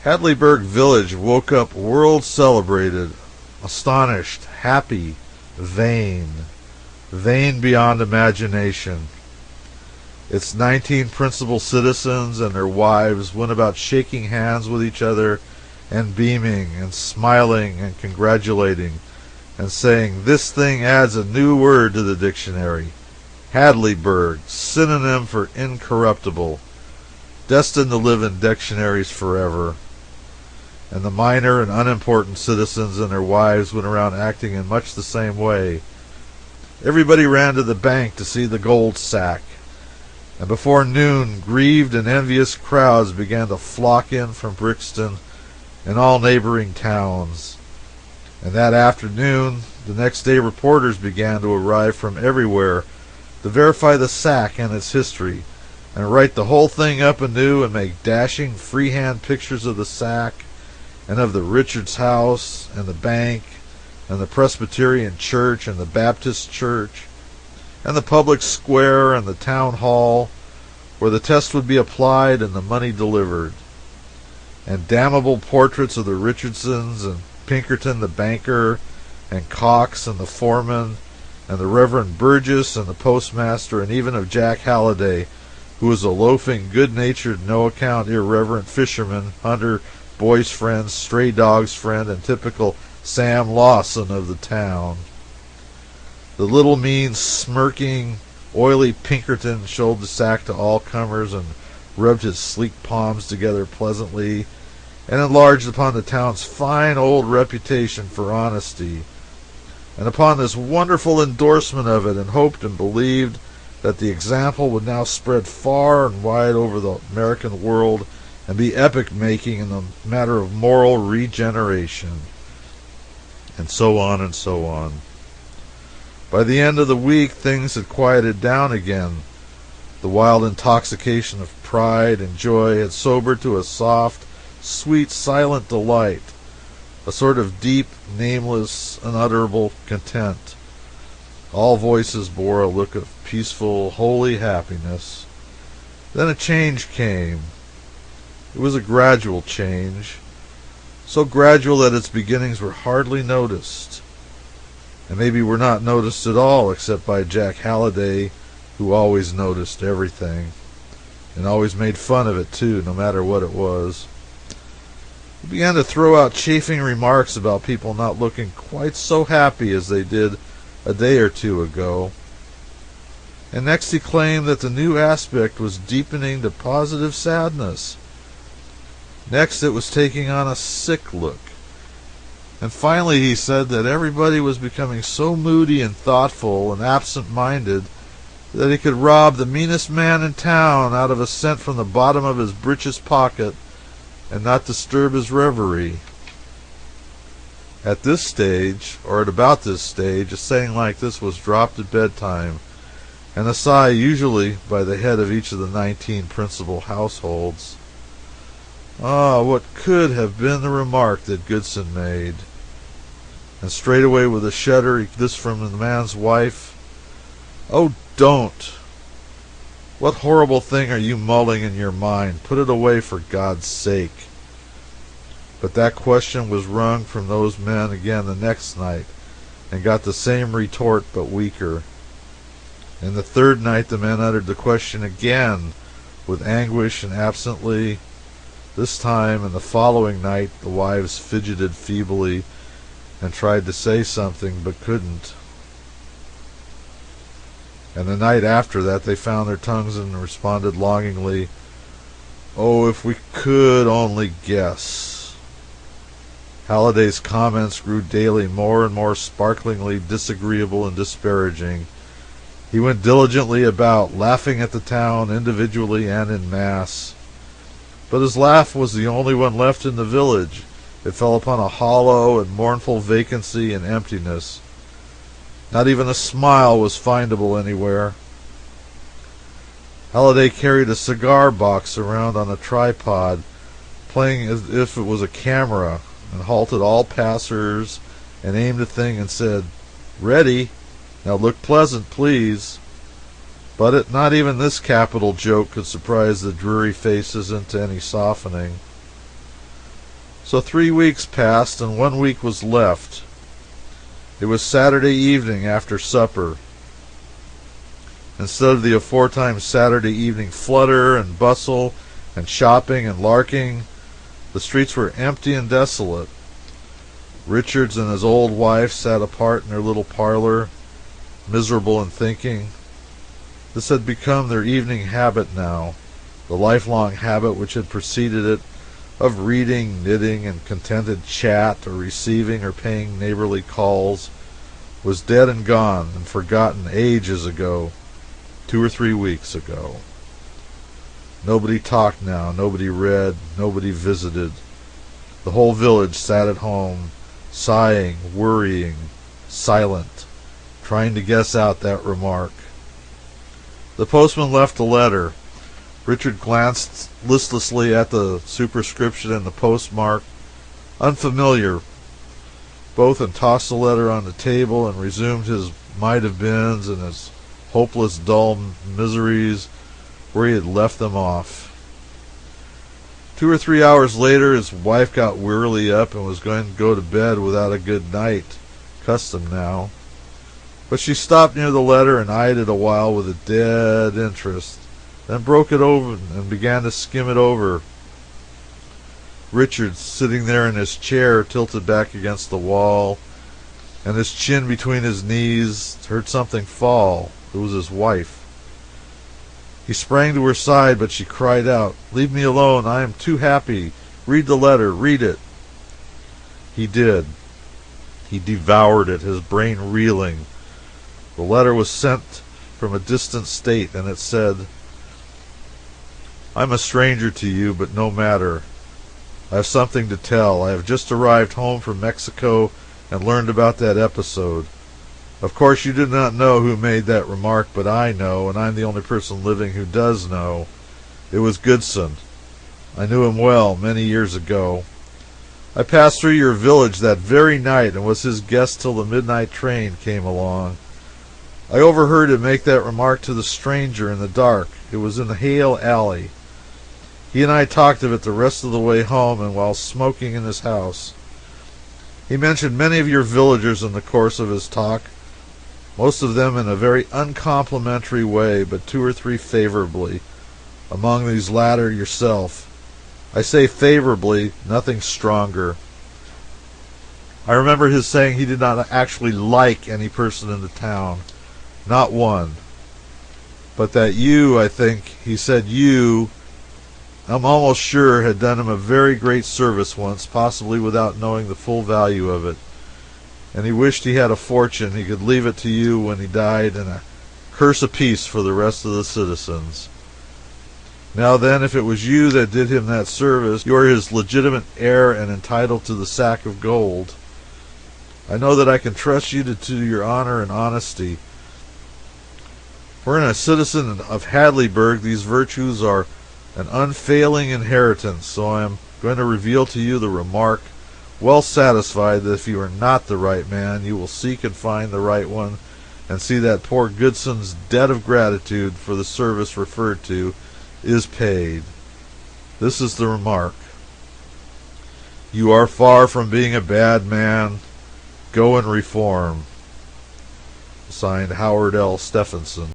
Hadleyburg village woke up world celebrated, astonished, happy, vain. Vain beyond imagination. Its 19 principal citizens and their wives went about shaking hands with each other and beaming and smiling and congratulating and saying, "This thing adds a new word to the dictionary. Hadleyburg, synonym for incorruptible, destined to live in dictionaries forever." And the minor and unimportant citizens and their wives went around acting in much the same way. Everybody ran to the bank to see the gold sack, and before noon grieved and envious crowds began to flock in from Brixton and all neighboring towns. And that afternoon, the next day, reporters began to arrive from everywhere to verify the sack and its history, and write the whole thing up anew and make dashing freehand pictures of the sack and of the Richards house and the bank and the Presbyterian church and the Baptist church and the public square and the town hall where the test would be applied and the money delivered, and damnable portraits of the Richardsons and Pinkerton the banker and Cox and the foreman and the Reverend Burgess and the postmaster, and even of Jack Halliday, who was a loafing, good-natured, no-account, irreverent fisherman, hunter, boy's friend, stray dog's friend, and typical Sam Lawson of the town. The little, mean, smirking, oily Pinkerton showed the sack to all comers and rubbed his sleek palms together pleasantly and enlarged upon the town's fine old reputation for honesty, and upon this wonderful endorsement of it, and hoped and believed that the example would now spread far and wide over the American world and be epoch-making in the matter of moral regeneration, and so on and so on. By the end of the week, things had quieted down again. The wild intoxication of pride and joy had sobered to a soft, sweet, silent delight, a sort of deep, nameless, unutterable content. All voices bore a look of peaceful, holy happiness. Then a change came. It was a gradual change, so gradual that its beginnings were hardly noticed, and maybe were not noticed at all except by Jack Halliday, who always noticed everything, and always made fun of it too, no matter what it was. He began to throw out chaffing remarks about people not looking quite so happy as they did a day or two ago. And next he claimed that the new aspect was deepening to positive sadness. Next it was taking on a sick look. And finally he said that everybody was becoming so moody and thoughtful and absent-minded that he could rob the meanest man in town out of a cent from the bottom of his breeches pocket and not disturb his reverie. At this stage, or at about this stage, a saying like this was dropped at bedtime, and a sigh usually by the head of each of the 19 principal households. Ah, what could have been the remark that Goodson made? And straightway with a shudder, this from the man's wife, "Oh, don't! What horrible thing are you mulling in your mind? Put it away for God's sake." But that question was wrung from those men again the next night, and got the same retort but weaker. And the third night the men uttered the question again, with anguish and absently. This time, and the following night, the wives fidgeted feebly and tried to say something, but couldn't. And the night after that they found their tongues and responded longingly, "Oh, if we could only guess." Halliday's comments grew daily more and more sparklingly disagreeable and disparaging. He went diligently about, laughing at the town, individually and in mass. But his laugh was the only one left in the village. It fell upon a hollow and mournful vacancy and emptiness. Not even a smile was findable anywhere. Halliday carried a cigar box around on a tripod, playing as if it was a camera, and halted all passers and aimed a thing and said, "Ready? Now look pleasant, please." But not even this capital joke could surprise the dreary faces into any softening. So 3 weeks passed, and 1 week was left. It was Saturday evening after supper. Instead of the aforetime Saturday evening flutter and bustle and shopping and larking, the streets were empty and desolate. Richards and his old wife sat apart in their little parlor, miserable and thinking. This had become their evening habit now, the lifelong habit which had preceded it, of reading, knitting, and contented chat, or receiving or paying neighborly calls, was dead and gone and forgotten ages ago, 2 or 3 weeks ago. Nobody talked now, nobody read, nobody visited. The whole village sat at home, sighing, worrying, silent, trying to guess out that remark. The postman left a letter. Richard glanced listlessly at the superscription and the postmark. Unfamiliar, both, and tossed the letter on the table and resumed his might-have-beens and his hopeless, dull miseries where he had left them off. 2 or 3 hours later, his wife got wearily up and was going to go to bed without a good night, custom now. But she stopped near the letter and eyed it a while with a dead interest, then broke it open and began to skim it over. Richard, sitting there in his chair, tilted back against the wall, and his chin between his knees, heard something fall. It was his wife. He sprang to her side, but she cried out, "Leave me alone. I am too happy. Read the letter. Read it." He did. He devoured it, his brain reeling. The letter was sent from a distant state, and it said, "I'm a stranger to you, but no matter. I have something to tell. I have just arrived home from Mexico and learned about that episode. Of course you do not know who made that remark, but I know, and I'm the only person living who does know. It was Goodson. I knew him well many years ago. I passed through your village that very night and was his guest till the midnight train came along. I overheard him make that remark to the stranger in the dark. It was in the Hale Alley. He and I talked of it the rest of the way home and while smoking in his house. He mentioned many of your villagers in the course of his talk, most of them in a very uncomplimentary way, but 2 or 3 favorably. Among these latter, yourself. I say favorably, nothing stronger. I remember his saying he did not actually like any person in the town. Not one. But that you, I think, he said you, I'm almost sure, had done him a very great service once, possibly without knowing the full value of it. And he wished he had a fortune. He could leave it to you when he died, and a curse apiece for the rest of the citizens. Now then, if it was you that did him that service, you are his legitimate heir and entitled to the sack of gold. I know that I can trust you to your honor and honesty. For in a citizen of Hadleyburg, these virtues are an unfailing inheritance, so I am going to reveal to you the remark, well satisfied that if you are not the right man, you will seek and find the right one, and see that poor Goodson's debt of gratitude for the service referred to is paid. This is the remark. You are far from being a bad man. Go and reform. Signed, Howard L. Stephenson.